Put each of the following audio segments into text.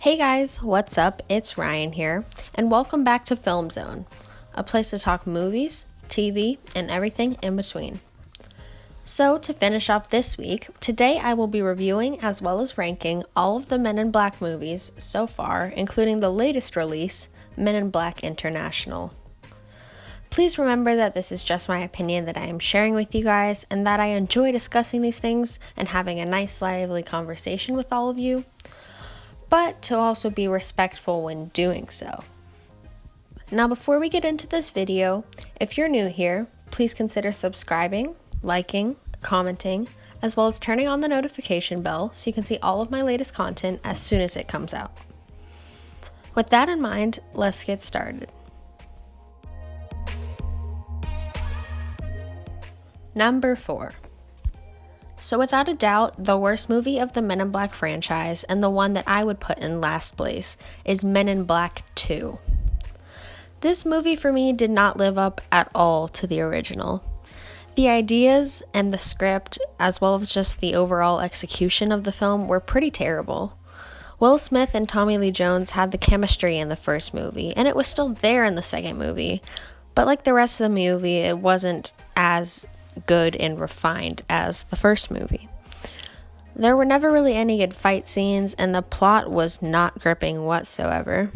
Hey guys, what's up? It's Ryan here, and welcome back to Film Zone, a place to talk movies, TV, and everything in between. So, to finish off this week, today I will be reviewing as well as ranking all of the Men in Black movies so far, including the latest release, Men in Black International. Please remember that this is just my opinion that I am sharing with you guys, and that I enjoy discussing these things and having a nice, lively conversation with all of you, but to also be respectful when doing so. Now, before we get into this video, if you're new here, please consider subscribing, liking, commenting, as well as turning on the notification bell so you can see all of my latest content as soon as it comes out. With that in mind, let's get started. Number 4. So without a doubt, the worst movie of the Men in Black franchise, and the one that I would put in last place, is Men in Black 2. This movie for me did not live up at all to the original. The ideas and the script, as well as just the overall execution of the film, were pretty terrible. Will Smith and Tommy Lee Jones had the chemistry in the first movie, and it was still there in the second movie, but like the rest of the movie, it wasn't as good and refined as the first movie. There were never really any good fight scenes, and the plot was not gripping whatsoever.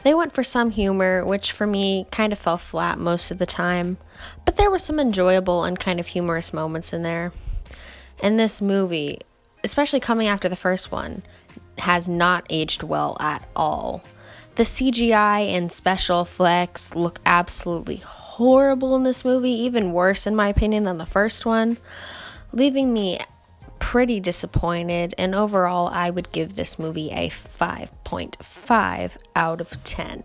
They went for some humor, which for me kind of fell flat most of the time, but there were some enjoyable and kind of humorous moments in there. And this movie, especially coming after the first one, has not aged well at all. The CGI and special effects look absolutely horrible in this movie, even worse in my opinion than the first one, leaving me pretty disappointed, and overall I would give this movie a 5.5 out of 10.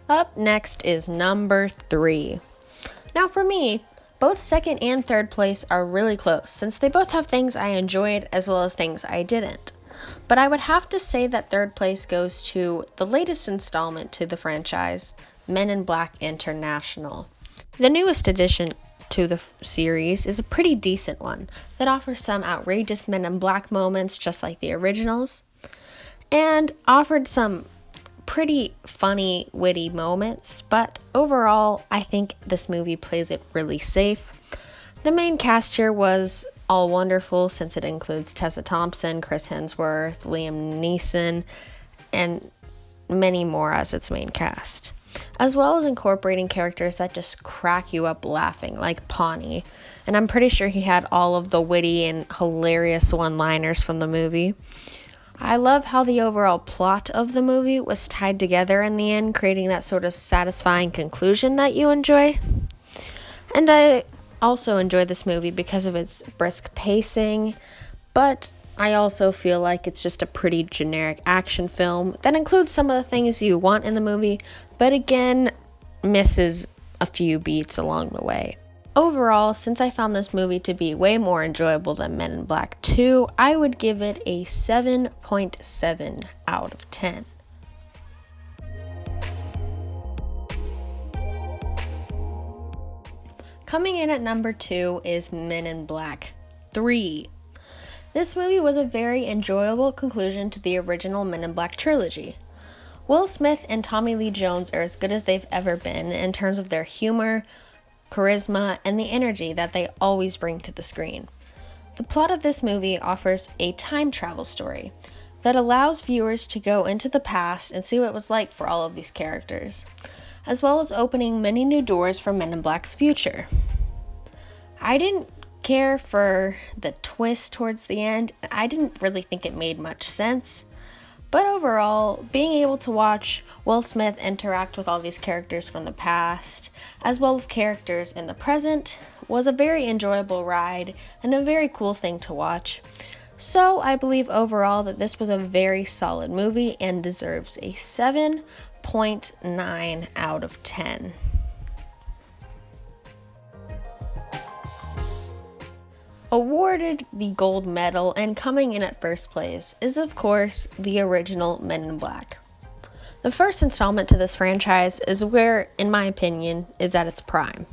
Up next is number 3. Now for me, both second and third place are really close, since they both have things I enjoyed as well as things I didn't. But I would have to say that third place goes to the latest installment to the franchise, Men in Black International. The newest addition to the series is a pretty decent one that offers some outrageous Men in Black moments just like the originals, and offered some pretty funny, witty moments, but overall, I think this movie plays it really safe. The main cast here was all wonderful, since it includes Tessa Thompson, Chris Hemsworth, Liam Neeson, and many more as its main cast, as well as incorporating characters that just crack you up laughing, like Pawnee, and I'm pretty sure he had all of the witty and hilarious one-liners from the movie. I love how the overall plot of the movie was tied together in the end, creating that sort of satisfying conclusion that you enjoy. And I also enjoy this movie because of its brisk pacing, but I also feel like it's just a pretty generic action film that includes some of the things you want in the movie, but again, misses a few beats along the way. Overall, since I found this movie to be way more enjoyable than Men in Black 2, I would give it a 7.7 out of 10. Coming in at number 2 is Men in Black 3. This movie was a very enjoyable conclusion to the original Men in Black trilogy. Will Smith and Tommy Lee Jones are as good as they've ever been in terms of their humor, charisma, and the energy that they always bring to the screen. The plot of this movie offers a time travel story that allows viewers to go into the past and see what it was like for all of these characters, as well as opening many new doors for Men in Black's future. I didn't care for the twist towards the end. I didn't really think it made much sense. But overall, being able to watch Will Smith interact with all these characters from the past, as well as characters in the present, was a very enjoyable ride and a very cool thing to watch. So I believe overall that this was a very solid movie and deserves a 7.9 out of 10. Awarded the gold medal and coming in at first place is, of course, the original Men in Black. The first installment to this franchise is where, in my opinion, is at its prime.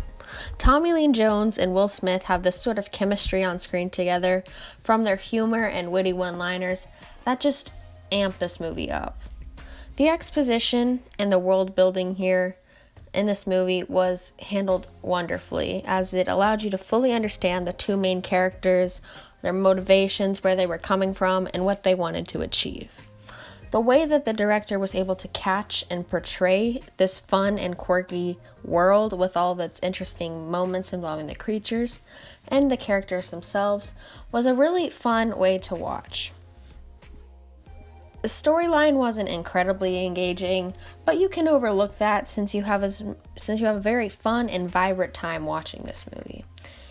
Tommy Lee Jones and Will Smith have this sort of chemistry on screen together from their humor and witty one-liners that just amp this movie up. The exposition and the world building here in this movie was handled wonderfully, as it allowed you to fully understand the two main characters, their motivations, where they were coming from, and what they wanted to achieve. The way that the director was able to catch and portray this fun and quirky world with all of its interesting moments involving the creatures and the characters themselves was a really fun way to watch. The storyline wasn't incredibly engaging, but you can overlook that since you have a very fun and vibrant time watching this movie.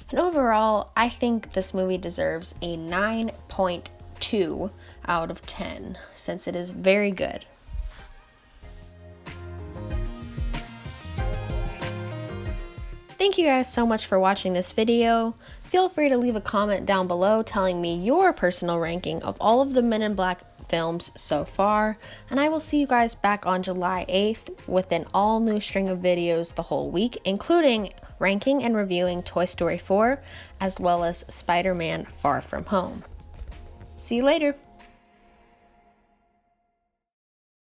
And overall, I think this movie deserves a 9.2 out of 10, since it is very good. Thank you guys so much for watching this video. Feel free to leave a comment down below telling me your personal ranking of all of the Men in Black films so far, and I will see you guys back on July 8th with an all new string of videos the whole week, including ranking and reviewing Toy Story 4 as well as Spider-Man Far From Home. See you later.